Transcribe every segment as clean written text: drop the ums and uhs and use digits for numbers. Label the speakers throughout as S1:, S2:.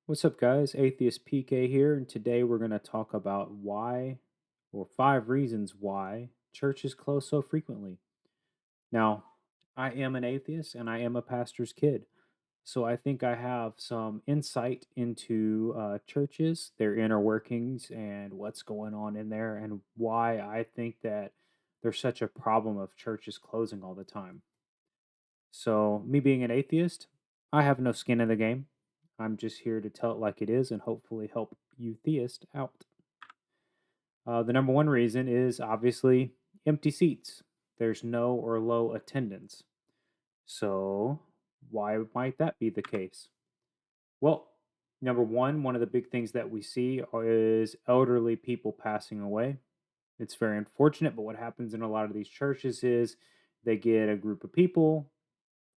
S1: What's up, guys? Atheist PK here, and today we're going to talk about why, or 5 reasons why, churches close so frequently. Now, I am an atheist and I am a pastor's kid, so I think I have some insight into churches, their inner workings, and what's going on in there, and why I think that there's such a problem of churches closing all the time. So, me being an atheist, I have no skin in the game. I'm just here to tell it like it is and hopefully help you theists out. The number one reason is obviously empty seats. There's no or low attendance. So, why might that be the case? Well, number one of the big things that we see is elderly people passing away. It's very unfortunate, but what happens in a lot of these churches is they get a group of people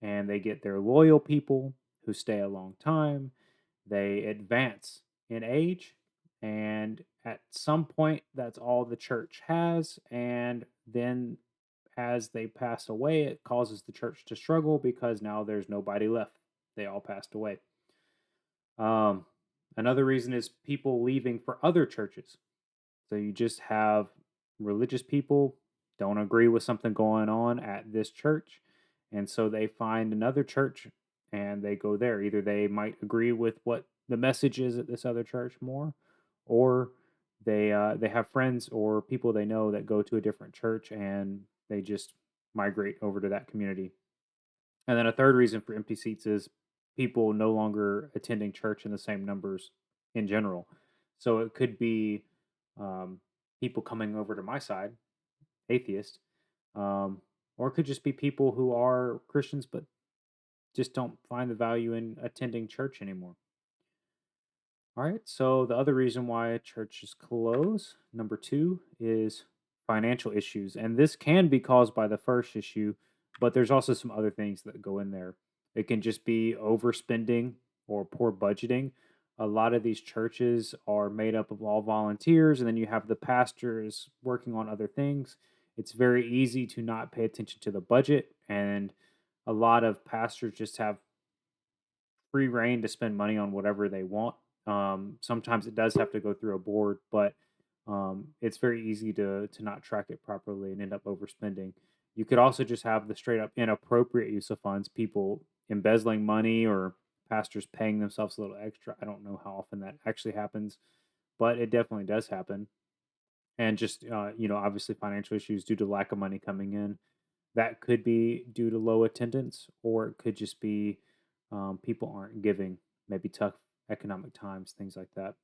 S1: and they get their loyal people who stay a long time. They advance in age, and at some point, that's all the church has. And then, as they pass away, it causes the church to struggle because now there's nobody left. They all passed away. Um, Another reason is people leaving for other churches. So you just have religious people don't agree with something going on at this church, and so they find another church and they go there. Either they might agree with what the message is at this other church more, or they have friends or people they know that go to a different church and they just migrate over to that community. And then a third reason for empty seats is people no longer attending church in the same numbers in general. So it could be um, people coming over to my side, atheist, um, or it could just be people who are Christians but just don't find the value in attending church anymore. All right, so the other reason why churches close, number two, is financial issues. And this can be caused by the first issue, but there's also some other things that go in there. It can just be overspending or poor budgeting. A lot of these churches are made up of all volunteers, and then you have the pastors working on other things. It's very easy to not pay attention to the budget, and a lot of pastors just have free reign to spend money on whatever they want. Sometimes it does have to go through a board, but it's very easy to not track it properly and end up overspending. You could also just have the straight up inappropriate use of funds, people embezzling money or pastors paying themselves a little extra. I don't know how often that actually happens, but it definitely does happen. And just obviously financial issues due to lack of money coming in. That could be due to low attendance, or it could just be people aren't giving, maybe tough economic times, things like that.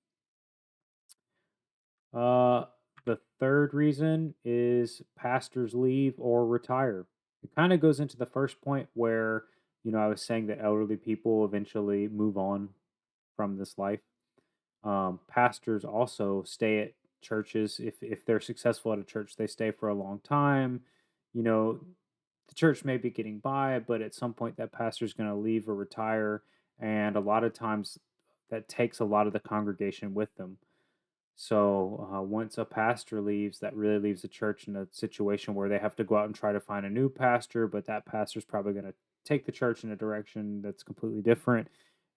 S1: Uh, the third reason is pastors leave or retire. It kind of goes into the first point where, I was saying that elderly people eventually move on from this life. Pastors also stay at churches. If they're successful at a church, they stay for a long time. You know, the church may be getting by, but at some point that pastor's going to leave or retire, and a lot of times that takes a lot of the congregation with them. So once a pastor leaves, that really leaves the church in a situation where they have to go out and try to find a new pastor, but that pastor's probably going to take the church in a direction that's completely different,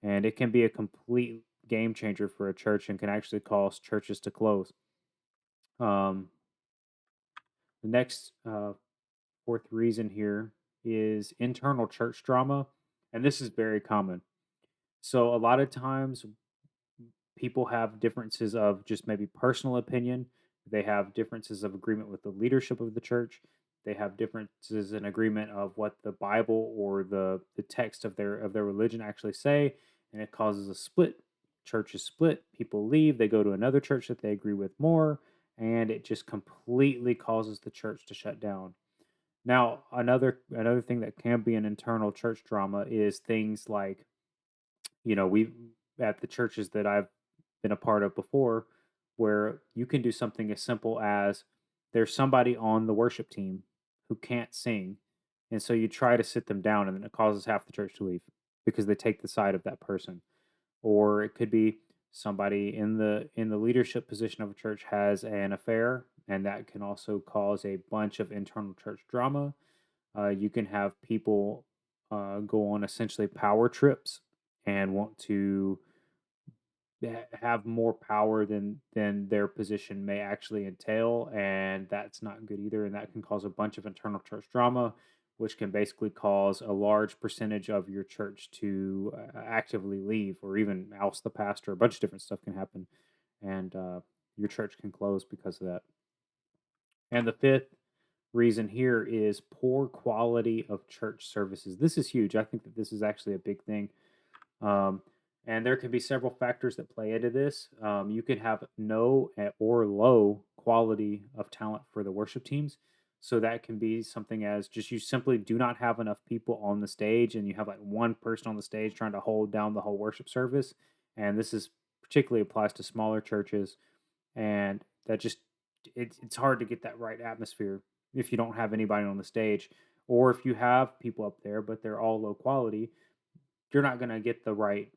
S1: and it can be a complete game changer for a church and can actually cause churches to close. Um, the next fourth reason here is internal church drama, and this is very common. So a lot of times people have differences of just maybe personal opinion. They have differences of agreement with the leadership of the church. They have differences in agreement of what the Bible or the text of their religion actually say, and it causes a split. Churches split, people leave, they go to another church that they agree with more, and it just completely causes the church to shut down. Now, another thing that can be an internal church drama is things like, we at the churches that I've been a part of before, where you can do something as simple as there's somebody on the worship team who can't sing, and so you try to sit them down, and then it causes half the church to leave because they take the side of that person. Or it could be somebody in the leadership position of a church has an affair, and that can also cause a bunch of internal church drama. You can have people go on essentially power trips and want to have more power than their position may actually entail, and that's not good either. And that can cause a bunch of internal church drama, which can basically cause a large percentage of your church to actively leave or even oust the pastor. A bunch of different stuff can happen, and your church can close because of that. And the fifth reason here is poor quality of church services. This is huge. I think that this is actually a big thing. Um, and there can be several factors that play into this. You can have or low quality of talent for the worship teams. So that can be something as just you simply do not have enough people on the stage, and you have like one person on the stage trying to hold down the whole worship service. And this is particularly applies to smaller churches, and that just it's hard to get that right atmosphere if you don't have anybody on the stage, or if you have people up there but they're all low quality, you're not going to get the right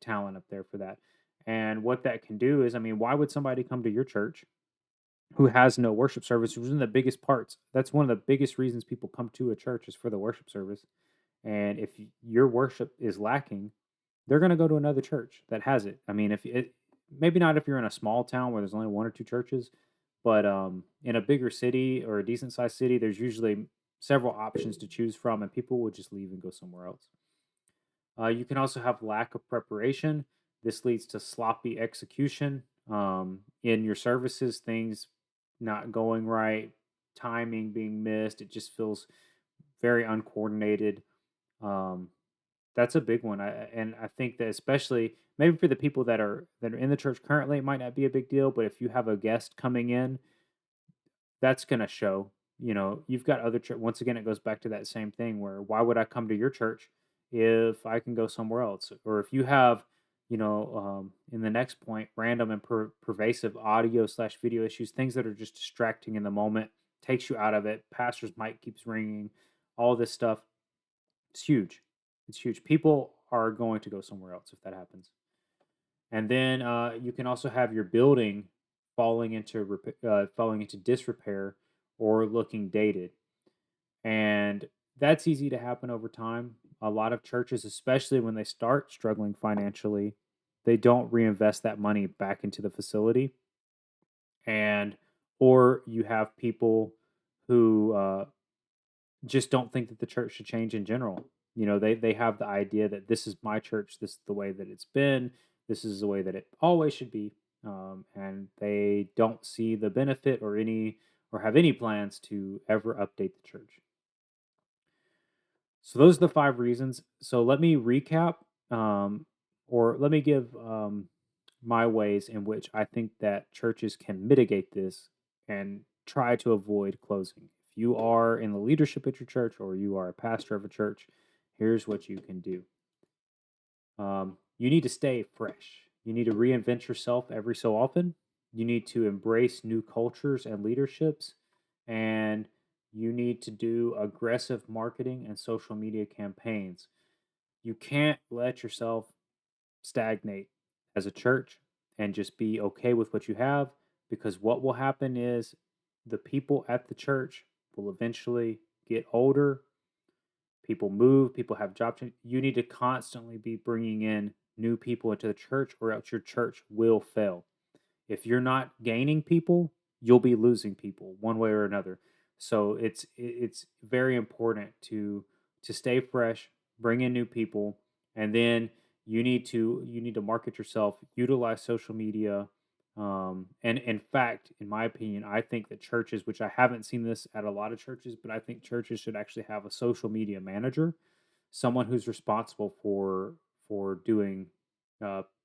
S1: talent up there for that. And what that can do is, I mean, why would somebody come to your church who has no worship service? Which is one of the biggest parts. That's one of the biggest reasons people come to a church is for the worship service. And if your worship is lacking, they're going to go to another church that has it. I mean, if it maybe not if you're in a small town where there's only one or two churches, but in a bigger city or a decent sized city, there's usually several options to choose from, and people will just leave and go somewhere else. You can also have lack of preparation. This leads to sloppy execution in your services, things not going right, timing being missed. It just feels very uncoordinated. Um, that's a big one. And I think that especially maybe for the people that are in the church currently, it might not be a big deal. But if you have a guest coming in, that's gonna show. You've got other church. Once again, it goes back to that same thing where why would I come to your church if I can go somewhere else? Or if you have, in the next point, random and pervasive audio slash video issues, things that are just distracting in the moment, takes you out of it. Pastor's mic keeps ringing, all this stuff. It's huge. It's huge. People are going to go somewhere else if that happens. And then you can also have your building falling into disrepair or looking dated, and that's easy to happen over time. A lot of churches, especially when they start struggling financially, they don't reinvest that money back into the facility, and or you have people who just don't think that the church should change in general. They have the idea that this is my church, this is the way that it's been, this is the way that it always should be, and they don't see the benefit or have any plans to ever update the church. So those are the five reasons. So let me recap, or let me give my ways in which I think that churches can mitigate this and try to avoid closing. If you are in the leadership at your church or you are a pastor of a church, here's what you can do. You need to stay fresh. You need to reinvent yourself every so often. You need to embrace new cultures and leaderships. And you need to do aggressive marketing and social media campaigns. You can't let yourself stagnate as a church and just be okay with what you have, because what will happen is the people at the church will eventually get older. People move, people have job change. You need to constantly be bringing in new people into the church, or else your church will fail. If you're not gaining people, you'll be losing people one way or another. So it's very important to stay fresh, bring in new people, and then you need to market yourself, utilize social media. And in fact, in my opinion, I think that churches, which I haven't seen this at a lot of churches, but I think churches should actually have a social media manager, someone who's responsible for doing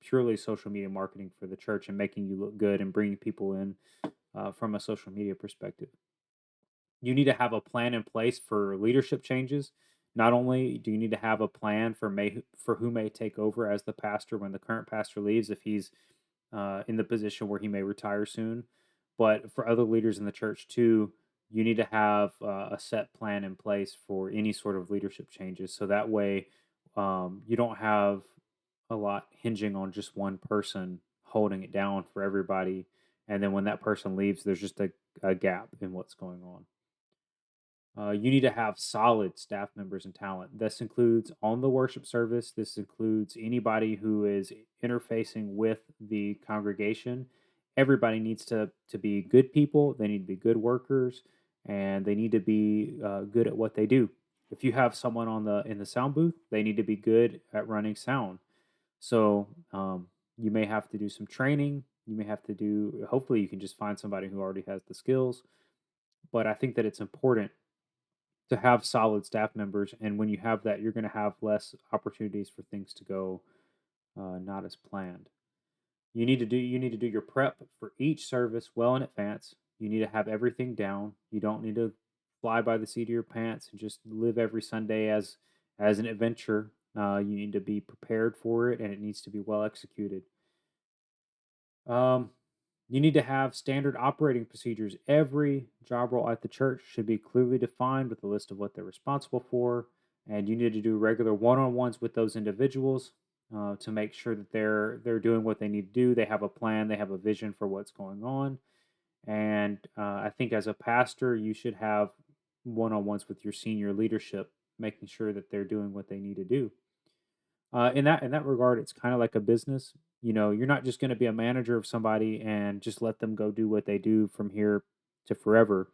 S1: purely social media marketing for the church and making you look good and bringing people in from a social media perspective. You need to have a plan in place for leadership changes. Not only do you need to have a plan for who may take over as the pastor when the current pastor leaves, if he's in the position where he may retire soon, but for other leaders in the church too, you need to have a set plan in place for any sort of leadership changes. So that way, you don't have a lot hinging on just one person holding it down for everybody. And then when that person leaves, there's just a gap in what's going on. You need to have solid staff members and talent. This includes on the worship service. This includes anybody who is interfacing with the congregation. Everybody needs to be good people. They need to be good workers, and they need to be good at what they do. If you have someone on the in the sound booth, they need to be good at running sound. So you may have to do some training. You may have to do. Hopefully, you can just find somebody who already has the skills. But I think that it's important to have solid staff members, and when you have that, you're going to have less opportunities for things to go not as planned. You need to do your prep for each service well in advance. You need to have everything down. You don't need to fly by the seat of your pants and just live every Sunday as an adventure. You need to be prepared for it, and it needs to be well executed. Um, you need to have standard operating procedures. Every job role at the church should be clearly defined with a list of what they're responsible for, and you need to do regular one-on-ones with those individuals to make sure that they're doing what they need to do. They have a plan. They have a vision for what's going on. And I think as a pastor, you should have one-on-ones with your senior leadership, making sure that they're doing what they need to do. In that regard, it's kind of like a business. You know, you're not just going to be a manager of somebody and just let them go do what they do from here to forever.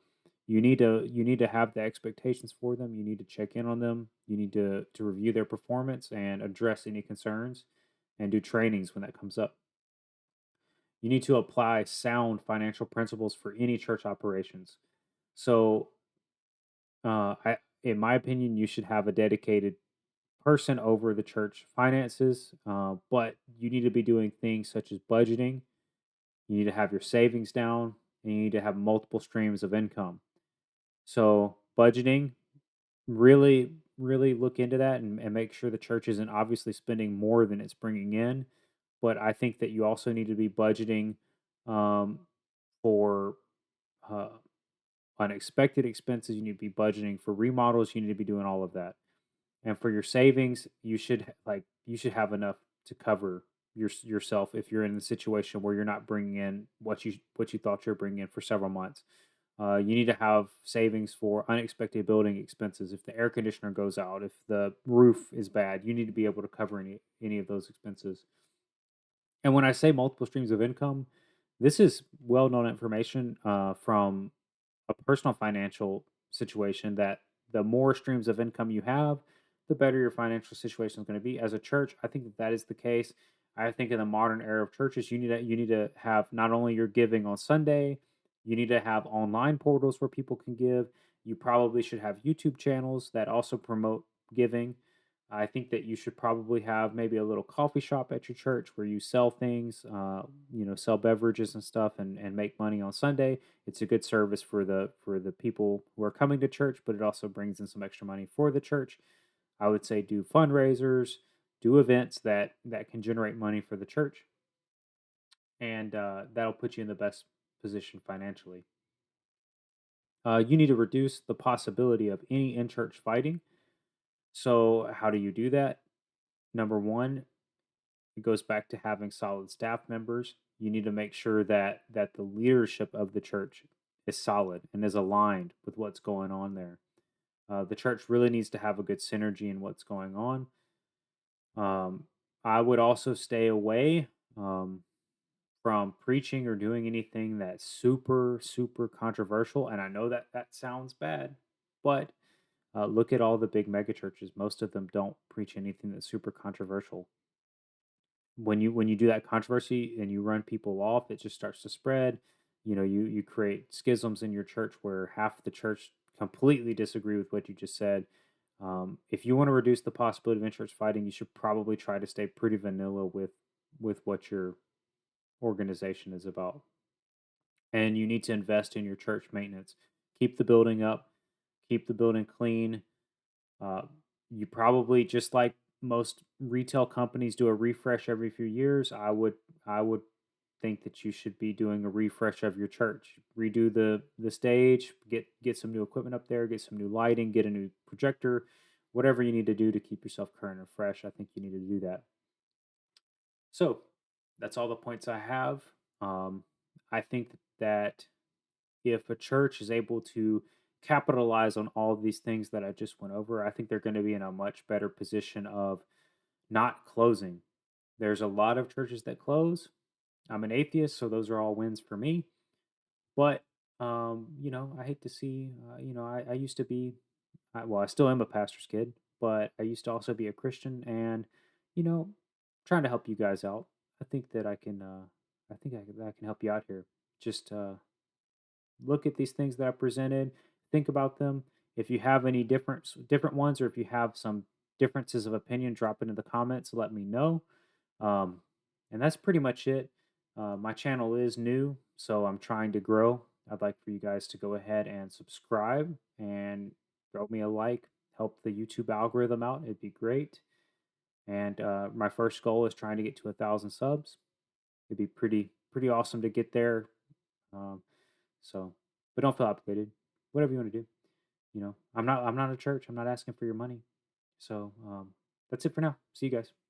S1: You need to have the expectations for them. You need to check in on them. You need to review their performance and address any concerns and do trainings when that comes up. You need to apply sound financial principles for any church operations. So, in my opinion, you should have a dedicated person over the church finances, but you need to be doing things such as budgeting. You need to have your savings down, and you need to have multiple streams of income. So, budgeting, really, really look into that and make sure the church isn't obviously spending more than it's bringing in. But I think that you also need to be budgeting um, for uh, unexpected expenses. You need to be budgeting for remodels. You need to be doing all of that. And for your savings, you should have enough to cover yourself if you're in the situation where you're not bringing in what you thought you were bringing in for several months. You need to have savings for unexpected building expenses. If the air conditioner goes out, if the roof is bad, you need to be able to cover any of those expenses. And when I say multiple streams of income, this is well known information from a personal financial situation that the more streams of income you have, the better your financial situation is going to be. As a church, I think that is the case. I think in the modern era of churches, you need to have not only your giving on Sunday, you need to have online portals where people can give. You probably should have YouTube channels that also promote giving. I think that you should probably have maybe a little coffee shop at your church where you sell things, sell beverages and stuff, and make money on Sunday. It's a good service for the people who are coming to church, but it also brings in some extra money for the church. I would say do fundraisers, do events that can generate money for the church, and that'll put you in the best position financially. You need to reduce the possibility of any in church fighting. So, how do you do that? Number one, it goes back to having solid staff members. You need to make sure that the leadership of the church is solid and is aligned with what's going on there. The church really needs to have a good synergy in what's going on. Um, I would also stay away from preaching or doing anything that's super super controversial. And I know that that sounds bad, but look at all the big megachurches. Most of them don't preach anything that's super controversial. When you do that controversy and you run people off, it just starts to spread. You create schisms in your church where half the church completely disagree with what you just said. If you want to reduce the possibility of in-church fighting, you should probably try to stay pretty vanilla with what your organization is about. And you need to invest in your church maintenance. Keep the building up, keep the building clean. uh, you probably, just like most retail companies, do a refresh every few years. I would think that you should be doing a refresh of your church. Redo the stage, get some new equipment up there, get some new lighting, get a new projector, whatever you need to do to keep yourself current and fresh. I think you need to do that. So that's all the points I have. I think that if a church is able to capitalize on all these things that I just went over, I think they're going to be in a much better position of not closing. There's a lot of churches that close. I'm an atheist, so those are all wins for me. But I hate to see. I used to be. Well, I still am a pastor's kid, but I used to also be a Christian, and you know, trying to help you guys out. I think that I can. I can help you out here. Just look at these things that I presented, think about them. If you have any different ones, or if you have some differences of opinion, drop it in the comments. Let me know. Um, and that's pretty much it. My channel is new, so I'm trying to grow. I'd like for you guys to go ahead and subscribe and throw me a like, help the YouTube algorithm out. It'd be great. And my first goal is trying to get to 1,000 subs. It'd be pretty awesome to get there. Um, so, but don't feel obligated. Whatever you want to do. I'm not a church. I'm not asking for your money. So that's it for now. See you guys.